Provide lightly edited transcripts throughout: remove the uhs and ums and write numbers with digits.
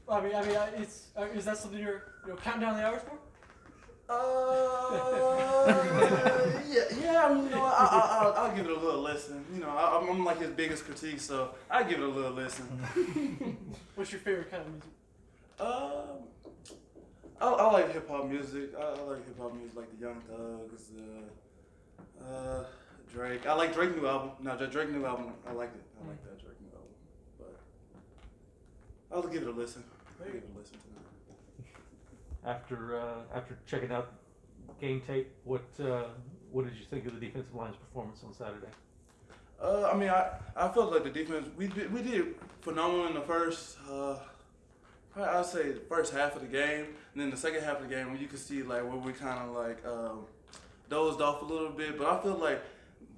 Is that something you're counting down the hours for? Yeah. I mean, I'll give it a little listen. I'm like his biggest critique, so I give it a little listen. What's your favorite kind of music? I like hip hop music. I like hip hop music, like the Young Thugs, Drake. I like Drake's new album. No, the Drake new album. I like it. I like that Drake new album. But I'll give it a listen. I'll give it a listen tonight. After checking out game tape, what did you think of the defensive line's performance on Saturday? I felt like the defense we did phenomenal in the first. I'd say the first half of the game, and then the second half of the game, you could see like where we kind of like dozed off a little bit. But I feel like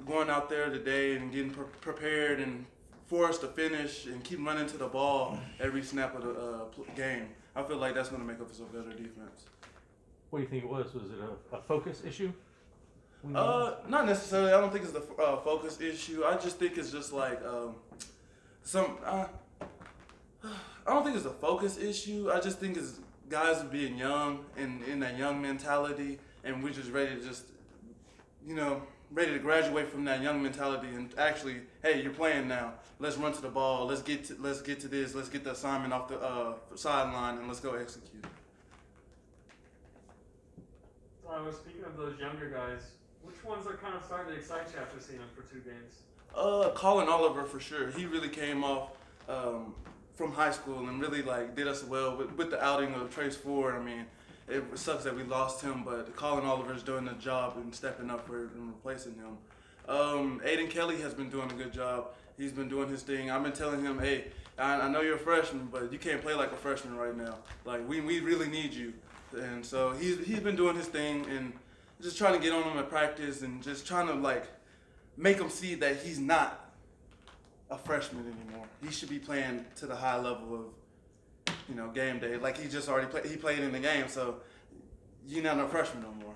going out there today and getting prepared and for us to finish and keep running to the ball every snap of the game, I feel like that's going to make us a better defense. What do you think it was? Was it a focus issue? Not necessarily. I don't think it's the focus issue. I just think it's just like I don't think it's a focus issue. I just think it's guys being young and in that young mentality, and we're just ready to ready to graduate from that young mentality and actually, hey, you're playing now. Let's run to the ball. Let's get to this. Let's get the assignment off the sideline and let's go execute. So speaking of those younger guys, which ones are kind of starting to excite you after seeing them for 2 games? Colin Oliver for sure. He really came off from high school and really like did us well with the outing of Trace Ford. I mean, it sucks that we lost him, but Colin Oliver's doing the job and stepping up for and replacing him. Aiden Kelly has been doing a good job. He's been doing his thing. I've been telling him, hey, I know you're a freshman, but you can't play like a freshman right now. Like we really need you. And so he's been doing his thing and just trying to get on him at practice and just trying to like make him see that he's not a freshman anymore. He should be playing to the high level of game day. Like he just already played. He played in the game, so you're not a freshman no more.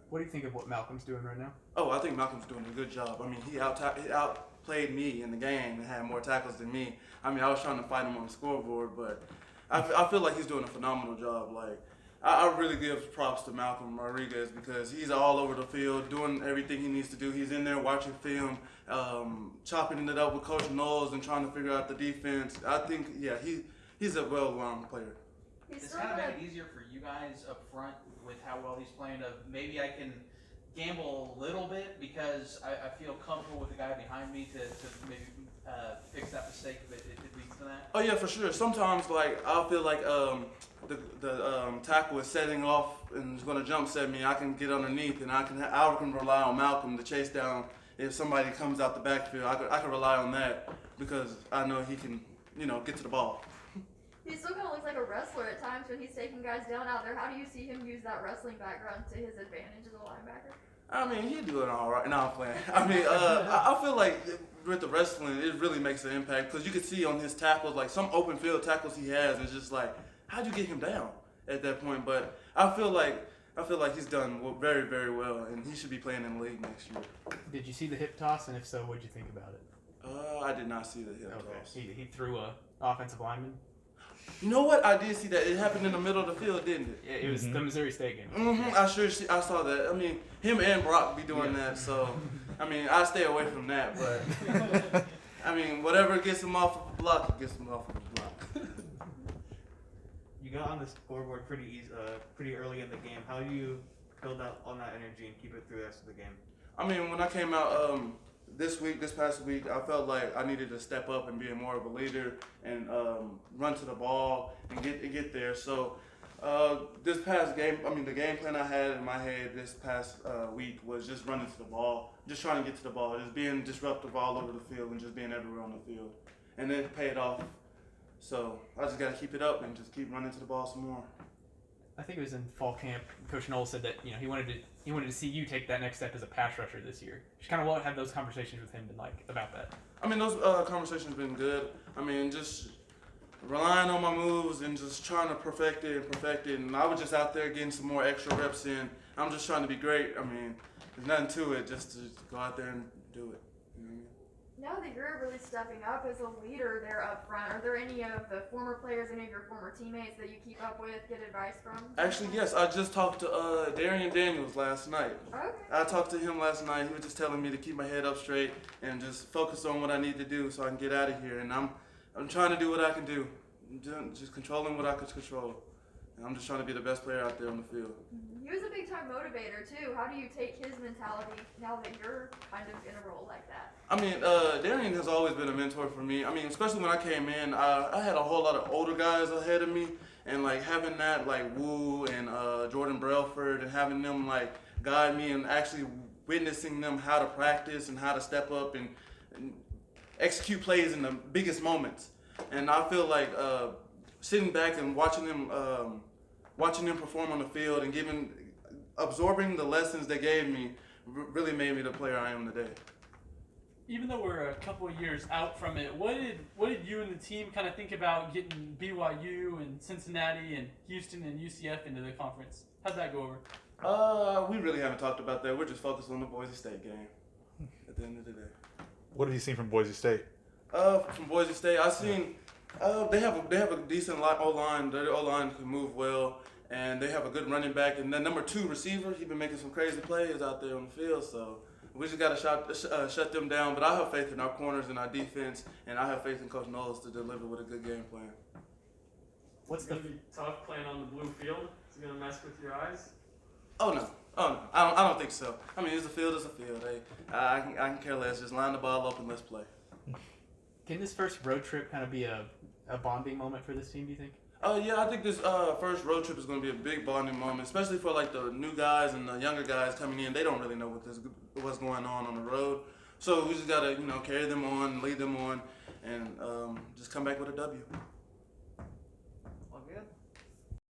What do you think of what Malcolm's doing right now? Oh, I think Malcolm's doing a good job. I mean, he outplayed me in the game and had more tackles than me. I mean, I was trying to fight him on the scoreboard, but I feel like he's doing a phenomenal job. Like I really give props to Malcolm Rodriguez because he's all over the field doing everything he needs to do. He's in there watching film, chopping it up with Coach Knowles and trying to figure out the defense. I think, yeah, he's a well-rounded player. It's kind of make it easier for you guys up front with how well he's playing. Maybe I can gamble a little bit because I feel comfortable with the guy behind me to maybe fix that mistake if it leads to that. Oh yeah, for sure. Sometimes like I feel like the tackle is setting off and is going to jump set me. I can get underneath and I can rely on Malcolm to chase down. If somebody comes out the backfield, I can rely on that because I know he can get to the ball. He still kind of looks like a wrestler at times when he's taking guys down out there. How do you see him use that wrestling background to his advantage as a linebacker? I mean, he's doing all right. No, I'm playing. I mean, I feel like with the wrestling, it really makes an impact because you can see on his tackles, like some open field tackles he has, it's just like, how'd you get him down at that point? But I feel like he's done very, very well, and he should be playing in the league next year. Did you see the hip toss, and if so, what'd you think about it? I did not see the hip toss. He threw a offensive lineman. You know what? I did see that. It happened in the middle of the field, didn't it? Yeah, it was the Missouri State game. I saw that. I mean, him and Brock be doing that, so I mean, I stay away from that. But I mean, whatever gets him off of the block, gets him off of the block. You got on the scoreboard pretty early in the game. How do you build out on that energy and keep it through the rest of the game? I mean, when I came out this past week, I felt like I needed to step up and be more of a leader and run to the ball and get there. So this past game, I mean, the game plan I had in my head this past week was just running to the ball, just trying to get to the ball, just being disruptive all over the field and just being everywhere on the field. And then it paid off. So I just got to keep it up and just keep running to the ball some more. I think it was in fall camp. Coach Knowles said that he wanted to see you take that next step as a pass rusher this year. Just kind of have those conversations with him been like about that? I mean, those conversations have been good. I mean, just relying on my moves and just trying to perfect it. And I was just out there getting some more extra reps in. I'm just trying to be great. I mean, there's nothing to it, just to go out there and do it. You know what I mean? Now that you're really stepping up as a leader there up front, are there any of the former players, any of your former teammates that you keep up with, get advice from? Actually, yes. I just talked to Darian Daniels last night. Okay. I talked to him last night. He was just telling me to keep my head up straight and just focus on what I need to do so I can get out of here. And I'm trying to do what I can do. Just controlling what I can control. And I'm just trying to be the best player out there on the field. He was a big time motivator too. How do you take his mentality now that you're kind of in a role like that? I mean, Darian has always been a mentor for me. I mean, especially when I came in, I had a whole lot of older guys ahead of me, and like having that, like Wu and Jordan Brailford, and having them like guide me and actually witnessing them how to practice and how to step up and execute plays in the biggest moments. And I feel like sitting back and watching them perform on the field and absorbing the lessons they gave me really made me the player I am today. Even though we're a couple of years out from it, what did you and the team kind of think about getting BYU and Cincinnati and Houston and UCF into the conference? How'd that go over? We really haven't talked about that. We're just focused on the Boise State game at the end of the day. What have you seen from Boise State? From Boise State, I've seen they have a decent O-line. Their O-line can move well, and they have a good running back. And the number 2 receiver, he's been making some crazy plays out there on the field. So we just got to shut them down. But I have faith in our corners and our defense, and I have faith in Coach Knowles to deliver with a good game plan. What's It's gonna be tough playing on the blue field. Is it gonna mess with your eyes? Oh no, I don't think so. I mean, it's a field. Hey, I can care less. Just line the ball up and let's play. Can this first road trip kind of be a bonding moment for this team, do you think? Yeah, I think this first road trip is going to be a big bonding moment, especially for like the new guys and the younger guys coming in. They don't really know what's going on the road, so we just got to carry them on, lead them on, and just come back with a W. All good.